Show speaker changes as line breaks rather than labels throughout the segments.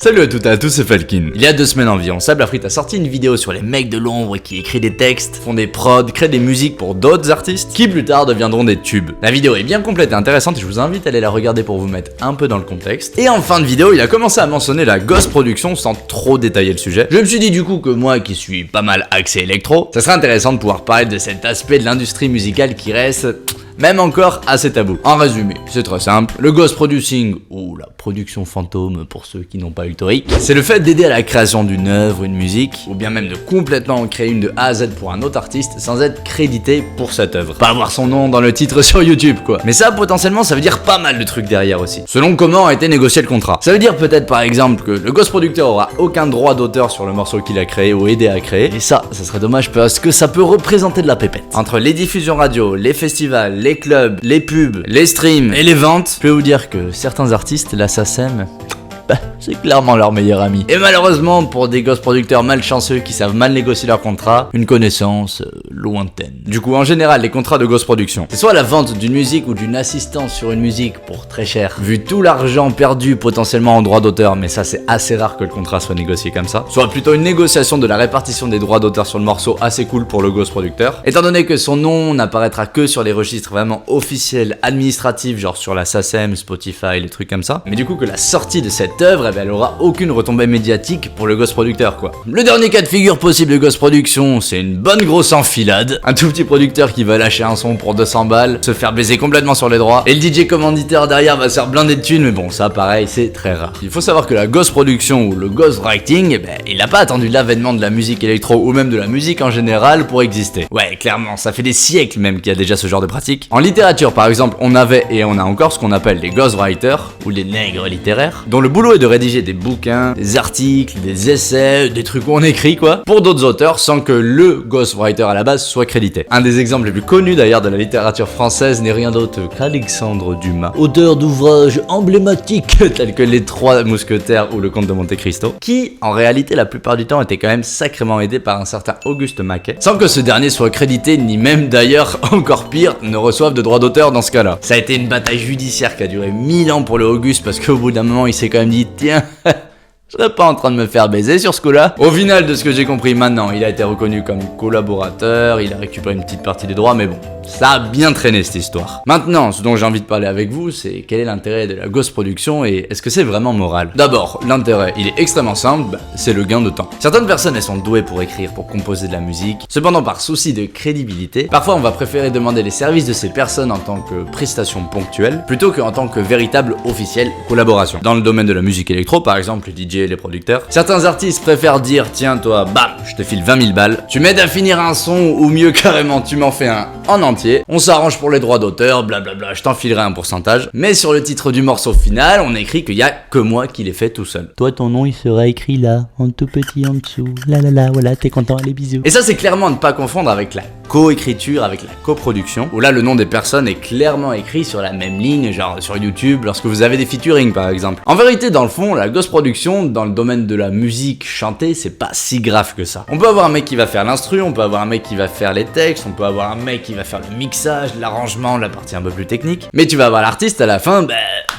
Salut à toutes et à tous, c'est Falkin. Il y a 2 semaines environ, Sable à Frites a sorti une vidéo sur les mecs de l'ombre qui écrivent des textes, font des prods, créent des musiques pour d'autres artistes qui plus tard deviendront des tubes. La vidéo est bien complète et intéressante et je vous invite à aller la regarder pour vous mettre un peu dans le contexte. Et en fin de vidéo, il a commencé à mentionner la Ghost Production sans trop détailler le sujet. Je me suis dit du coup que moi qui suis pas mal axé électro, ça serait intéressant de pouvoir parler de cet aspect de l'industrie musicale qui reste même encore assez tabou. En résumé, c'est très simple. Le ghost producing, ou la production fantôme pour ceux qui n'ont pas eu le torique, c'est le fait d'aider à la création d'une œuvre, une musique, ou bien même de complètement en créer une de A à Z pour un autre artiste sans être crédité pour cette œuvre. Pas avoir son nom dans le titre sur YouTube quoi. Mais ça potentiellement ça veut dire pas mal de trucs derrière aussi. Selon comment a été négocié le contrat. Ça veut dire peut-être par exemple que le ghost producteur aura aucun droit d'auteur sur le morceau qu'il a créé ou aidé à créer. Et ça serait dommage parce que ça peut représenter de la pépette. Entre les diffusions radio, les festivals, les clubs, les pubs, les streams et les ventes, je peux vous dire que certains artistes, la SACEM, c'est clairement leur meilleur ami. Et malheureusement, pour des ghost producteurs malchanceux qui savent mal négocier leur contrat, une connaissance lointaine. Du coup, en général, les contrats de ghost production, c'est soit la vente d'une musique ou d'une assistance sur une musique pour très cher, vu tout l'argent perdu potentiellement en droits d'auteur, mais ça c'est assez rare que le contrat soit négocié comme ça, soit plutôt une négociation de la répartition des droits d'auteur sur le morceau assez cool pour le ghost producteur, étant donné que son nom n'apparaîtra que sur les registres vraiment officiels, administratifs, genre sur la SACEM, Spotify, les trucs comme ça, mais du coup que la sortie de cette œuvre, elle aura aucune retombée médiatique pour le ghost producteur quoi. Le dernier cas de figure possible de ghost production, c'est une bonne grosse enfilade. Un tout petit producteur qui va lâcher un son pour 200 balles, se faire baiser complètement sur les droits, et le DJ commanditaire derrière va se faire blinder de thunes, mais bon ça pareil c'est très rare. Il faut savoir que la ghost production ou le ghost writing, il n'a pas attendu l'avènement de la musique électro ou même de la musique en général pour exister. Ouais clairement, ça fait des siècles même qu'il y a déjà ce genre de pratique. En littérature par exemple, on avait et on a encore ce qu'on appelle les ghostwriters ou les nègres littéraires, dont le boulot est de rédiger des bouquins, des articles, des essais, des trucs où on écrit quoi, pour d'autres auteurs sans que le ghostwriter à la base soit crédité. Un des exemples les plus connus d'ailleurs de la littérature française n'est rien d'autre qu'Alexandre Dumas, auteur d'ouvrages emblématiques tels que Les Trois Mousquetaires ou Le Comte de Monte Cristo, qui en réalité la plupart du temps était quand même sacrément aidé par un certain Auguste Maquet, sans que ce dernier soit crédité ni même d'ailleurs, encore pire, ne reçoive de droits d'auteur dans ce cas-là. Ça a été une bataille judiciaire qui a duré 1000 ans pour le Auguste parce qu'au bout d'un moment il s'est quand même dit tiens, je serais pas en train de me faire baiser sur ce coup-là. Au final, de ce que j'ai compris maintenant, il a été reconnu comme collaborateur, il a récupéré une petite partie des droits, mais bon, ça a bien traîné cette histoire. Maintenant, ce dont j'ai envie de parler avec vous, c'est quel est l'intérêt de la ghost production et est-ce que c'est vraiment moral? D'abord, l'intérêt, il est extrêmement simple, c'est le gain de temps. Certaines personnes, elles sont douées pour écrire, pour composer de la musique. Cependant, par souci de crédibilité, parfois on va préférer demander les services de ces personnes en tant que prestation ponctuelle, plutôt qu'en tant que véritable officielle collaboration. Dans le domaine de la musique électro, par exemple, les DJ, les producteurs, certains artistes préfèrent dire tiens toi, bam, je te file 20 000 balles, tu m'aides à finir un son ou mieux carrément tu m'en fais un en entier, on s'arrange pour les droits d'auteur, blablabla, je t'en filerai un pourcentage, mais sur le titre du morceau final, on écrit qu'il y a que moi qui l'ai fait tout seul.
Toi ton nom il sera écrit là, en tout petit en dessous, là, voilà, t'es content, allez bisous.
Et ça c'est clairement à ne pas confondre avec la co-écriture, avec la coproduction, où là le nom des personnes est clairement écrit sur la même ligne, genre sur YouTube, lorsque vous avez des featuring par exemple. En vérité dans le fond, la ghost production, dans le domaine de la musique chantée, c'est pas si grave que ça. On peut avoir un mec qui va faire l'instru, on peut avoir un mec qui va faire les textes, on peut avoir un mec qui va faire le mixage, l'arrangement, la partie un peu plus technique, mais tu vas avoir l'artiste à la fin,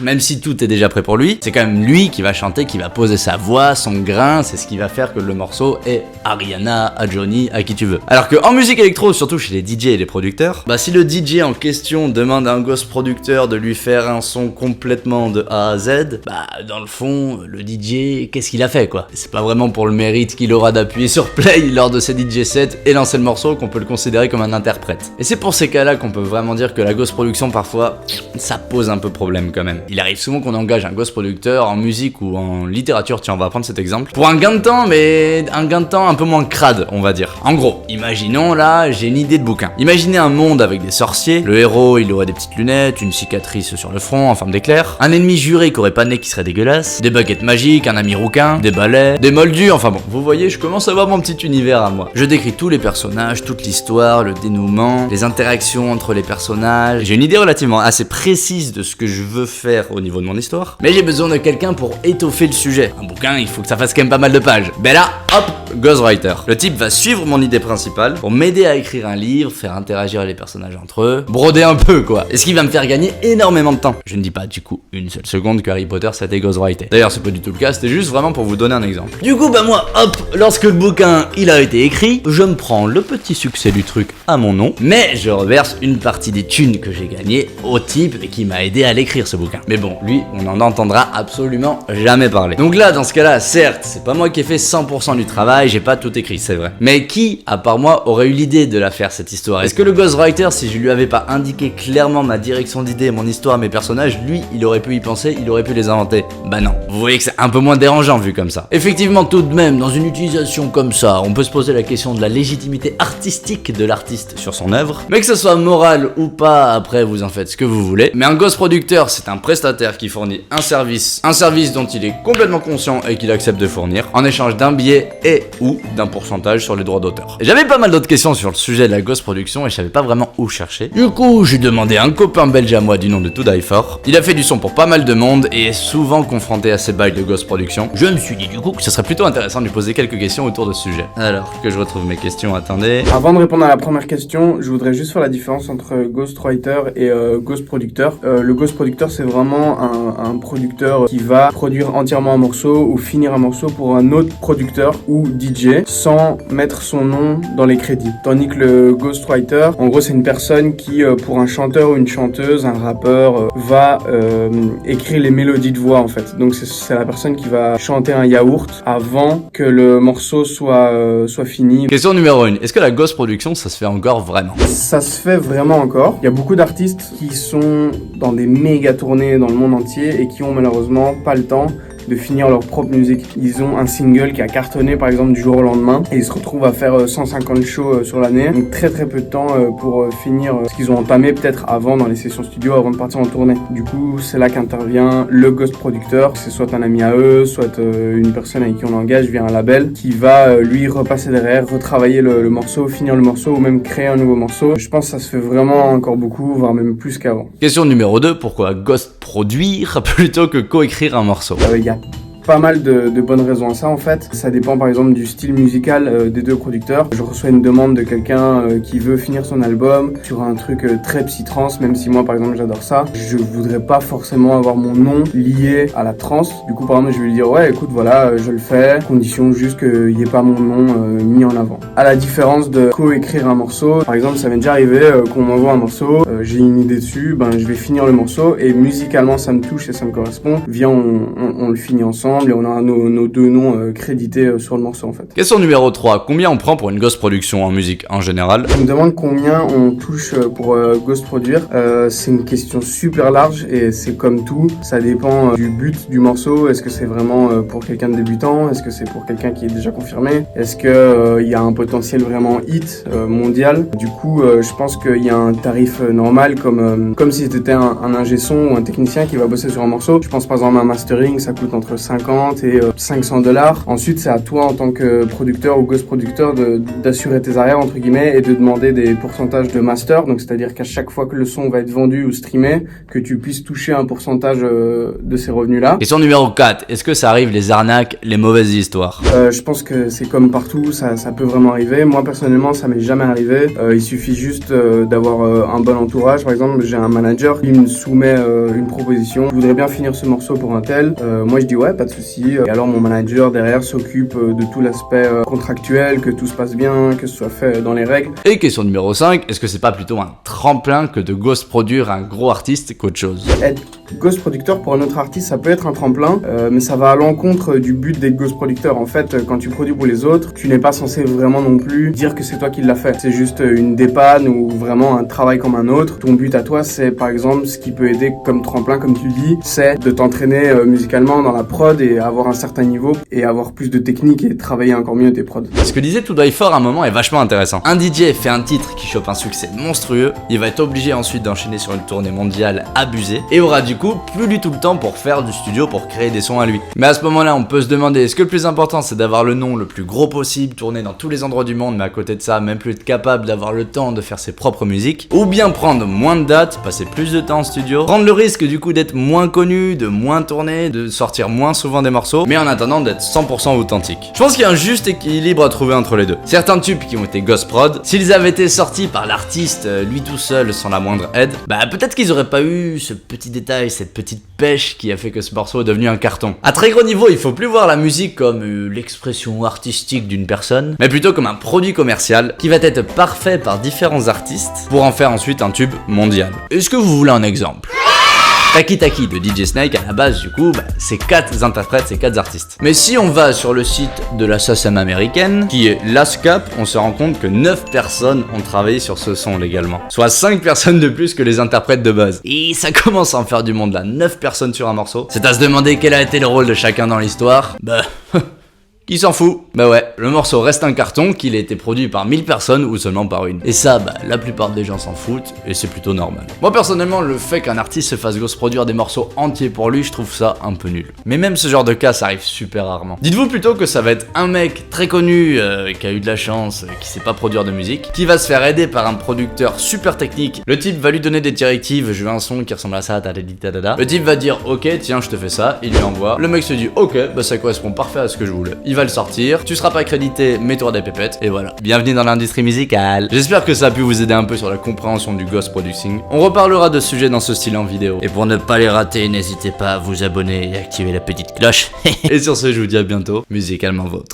même si tout est déjà prêt pour lui, c'est quand même lui qui va chanter, qui va poser sa voix, son grain, c'est ce qui va faire que le morceau est à Rihanna, à Johnny, à qui tu veux. Alors que en musique électro, surtout chez les DJ et les producteurs, si le DJ en question demande à un ghost producteur de lui faire un son complètement de A à Z, dans le fond, le DJ, qu'est-ce qu'il a fait quoi? C'est pas vraiment pour le mérite qu'il aura d'appuyer sur play lors de ses DJ sets et lancer le morceau qu'on peut le considérer comme un interprète. Et c'est pour ces cas-là qu'on peut vraiment dire que la ghost production parfois, ça pose un peu problème quand même. Il arrive souvent qu'on engage un ghost producteur en musique ou en littérature, tiens on va prendre cet exemple, pour un gain de temps, mais un gain de temps un peu moins crade on va dire. En gros, imaginons là, j'ai une idée de bouquin. Imaginez un monde avec des sorciers, le héros il aurait des petites lunettes, une cicatrice sur le front en forme d'éclair, un ennemi juré qui aurait pas de nez qui serait dégueulasse, des baguettes magiques, un ami rouquin, des balais, des moldus, enfin bon, vous voyez, je commence à avoir mon petit univers à moi. Je décris tous les personnages, toute l'histoire, le dénouement, les interactions entre les personnages. J'ai une idée relativement assez précise de ce que je veux faire au niveau de mon histoire, mais j'ai besoin de quelqu'un pour étoffer le sujet. Un bouquin, il faut que ça fasse quand même pas mal de pages. Ben là, hop, ghostwriter. Le type va suivre mon idée principale pour m'aider à écrire un livre, faire interagir les personnages entre eux, broder un peu quoi. Et ce qui va me faire gagner énormément de temps. Je ne dis pas du coup une seule seconde que Harry Potter c'était ghostwriter. D'ailleurs c'est pas du tout le cas, c'était juste vraiment pour vous donner un exemple. Du coup bah moi hop, lorsque le bouquin il a été écrit, je me prends le petit succès du truc à mon nom, mais je reverse une partie des thunes que j'ai gagnées au type qui m'a aidé à l'écrire ce bouquin. Mais bon, lui on en entendra absolument jamais parler. Donc là dans ce cas là, certes c'est pas moi qui ai fait 100% du travail, j'ai pas tout écrit, c'est vrai. Mais qui, à part moi, aurait eu l'idée de la faire cette histoire? Est-ce que le ghostwriter, si je lui avais pas indiqué clairement ma direction d'idée, mon histoire, mes personnages, lui, il aurait pu y penser, il aurait pu les inventer? Bah non. Vous voyez que c'est un peu moins dérangeant vu comme ça. Effectivement, tout de même, dans une utilisation comme ça, on peut se poser la question de la légitimité artistique de l'artiste sur son œuvre. Mais que ce soit moral ou pas, après vous en faites ce que vous voulez. Mais un ghost producteur, c'est un prestataire qui fournit un service dont il est complètement conscient et qu'il accepte de fournir, en échange d'un billet et ou d'un pourcentage sur les droits d'auteur. Et j'avais pas mal d'autres questions sur le sujet de la ghost production et je savais pas vraiment où chercher. Du coup, j'ai demandé à un copain belge à moi du nom de To Die For. Il a fait du son pour pas mal de monde et est souvent confronté à ces bails de ghost production. Je me suis dit du coup que ce serait plutôt intéressant de lui poser quelques questions autour de ce sujet. Alors que je retrouve mes questions, attendez.
Avant de répondre à la première question, je voudrais juste faire la différence entre ghostwriter et ghost producteur. Le ghost producteur, c'est vraiment un producteur qui va produire entièrement un morceau ou finir un morceau pour un autre producteur ou DJ sans mettre son nom dans les crédits. Tandis que le ghostwriter, en gros, c'est une personne qui, pour un chanteur ou une chanteuse, un rappeur, va écrire les mélodies de voix en fait. Donc c'est la personne qui va chanter un yaourt avant que le morceau soit fini.
Question numéro 1. Est-ce que la ghost production, ça se fait encore vraiment?
Ça se fait vraiment encore. Il y a beaucoup d'artistes qui sont dans des méga tournées dans le monde entier et qui ont malheureusement pas le temps de finir leur propre musique. Ils ont un single qui a cartonné par exemple du jour au lendemain et ils se retrouvent à faire 150 shows sur l'année. Donc très peu de temps pour finir ce qu'ils ont entamé peut-être avant dans les sessions studio avant de partir en tournée. Du coup c'est là qu'intervient le ghost producteur. C'est soit un ami à eux, soit une personne avec qui on engage via un label qui va lui repasser derrière, retravailler le morceau, finir le morceau ou même créer un nouveau morceau. Je pense que ça se fait vraiment encore beaucoup, voire même plus qu'avant.
Question numéro 2. Pourquoi ghost produire plutôt que coécrire un morceau?
Il y a pas mal de bonnes raisons à ça en fait. Ça dépend par exemple du style musical des deux producteurs. Je reçois une demande de quelqu'un qui veut finir son album sur un truc très psy-trance, même si moi par exemple j'adore ça. Je voudrais pas forcément avoir mon nom lié à la trance. Du coup par exemple je vais lui dire ouais écoute voilà je le fais, condition juste qu'il n'y ait pas mon nom mis en avant. À la différence de coécrire un morceau, par exemple ça m'est déjà arrivé qu'on m'envoie un morceau, j'ai une idée dessus, je vais finir le morceau et musicalement ça me touche et ça me correspond. Viens on le finit ensemble et on a nos deux noms crédités sur le morceau en fait.
Question numéro 3. Combien on prend pour une ghost production en musique en général?
On me demande combien on touche pour ghost produire. C'est une question super large et c'est comme tout. Ça dépend du but du morceau. Est-ce que c'est vraiment pour quelqu'un de débutant? Est-ce que c'est pour quelqu'un qui est déjà confirmé? Est-ce que il y a un potentiel vraiment hit mondial? Du coup, je pense qu'il y a un tarif normal comme si c'était un ingé son ou un technicien qui va bosser sur un morceau. Je pense par exemple à un mastering, ça coûte entre 50 et $500. Ensuite, c'est à toi en tant que producteur ou ghost producteur d'assurer tes arrières entre guillemets et de demander des pourcentages de master. Donc c'est-à-dire qu'à chaque fois que le son va être vendu ou streamé, que tu puisses toucher un pourcentage de ces revenus-là.
Question numéro 4. Est-ce que ça arrive les arnaques, les mauvaises histoires?
Je pense que c'est comme partout, ça peut vraiment arriver. Moi personnellement, ça m'est jamais arrivé. Il suffit juste d'avoir un bon entourage. Par exemple, j'ai un manager qui me soumet une proposition. Je voudrais bien finir ce morceau pour un tel. Moi je dis ouais, pas de souci. Et alors mon manager derrière s'occupe de tout l'aspect contractuel, que tout se passe bien, que ce soit fait dans les règles.
Et question numéro 5, est-ce que c'est pas plutôt un tremplin que de ghost produire un gros artiste qu'autre chose?
Être ghost producteur pour un autre artiste, ça peut être un tremplin, mais ça va à l'encontre du but d'être ghost producteur. En fait, quand tu produis pour les autres, tu n'es pas censé vraiment non plus dire que c'est toi qui l'as fait. C'est juste une dépanne ou vraiment un travail comme un autre. Ton but à toi, c'est par exemple ce qui peut aider comme tremplin, comme tu le dis, c'est de t'entraîner musicalement dans la prod et avoir un certain niveau et avoir plus de technique et travailler encore mieux tes prods.
Ce que disait To Die For à un moment est vachement intéressant. Un DJ fait un titre qui chope un succès monstrueux, il va être obligé ensuite d'enchaîner sur une tournée mondiale abusée et aura du coup plus du tout le temps pour faire du studio, pour créer des sons à lui. Mais à ce moment-là, on peut se demander, est-ce que le plus important c'est d'avoir le nom le plus gros possible, tourner dans tous les endroits du monde, mais à côté de ça, même plus être capable d'avoir le temps de faire ses propres musiques, ou bien prendre moins de dates, passer plus de temps en studio, prendre le risque du coup d'être moins connu, de moins tourner, de sortir moins souvent souvent des morceaux, mais en attendant d'être 100% authentique. Je pense qu'il y a un juste équilibre à trouver entre les deux. Certains tubes qui ont été ghost prod, s'ils avaient été sortis par l'artiste lui tout seul sans la moindre aide, bah peut-être qu'ils auraient pas eu ce petit détail, cette petite pêche qui a fait que ce morceau est devenu un carton. À très gros niveau, il faut plus voir la musique comme l'expression artistique d'une personne, mais plutôt comme un produit commercial qui va être parfait par différents artistes pour en faire ensuite un tube mondial. Est-ce que vous voulez un exemple ? Taki Taki de DJ Snake, à la base du coup, c'est 4 interprètes, c'est 4 artistes. Mais si on va sur le site de la SACEM américaine, qui est l'ASCAP, on se rend compte que 9 personnes ont travaillé sur ce son légalement. Soit 5 personnes de plus que les interprètes de base. Et ça commence à en faire du monde là, 9 personnes sur un morceau. C'est à se demander quel a été le rôle de chacun dans l'histoire. Qui s'en fout? Bah ouais, le morceau reste un carton, qu'il a été produit par 1000 personnes ou seulement par une. Et ça, la plupart des gens s'en foutent, et c'est plutôt normal. Moi personnellement, le fait qu'un artiste se fasse ghost produire des morceaux entiers pour lui, je trouve ça un peu nul. Mais même ce genre de cas, ça arrive super rarement. Dites-vous plutôt que ça va être un mec très connu, qui a eu de la chance, qui sait pas produire de musique, qui va se faire aider par un producteur super technique. Le type va lui donner des directives, je veux un son qui ressemble à ça, tadadadada. Le type va dire, ok, tiens, je te fais ça, il lui envoie. Le mec se dit, ok, ça correspond parfait à ce que je voulais. Il va le sortir, tu seras pas crédité, mets-toi des pépettes, et voilà. Bienvenue dans l'industrie musicale. J'espère que ça a pu vous aider un peu sur la compréhension du ghost producing. On reparlera de sujets dans ce style en vidéo. Et pour ne pas les rater, n'hésitez pas à vous abonner et activer la petite cloche. Et sur ce, je vous dis à bientôt, musicalement vôtre.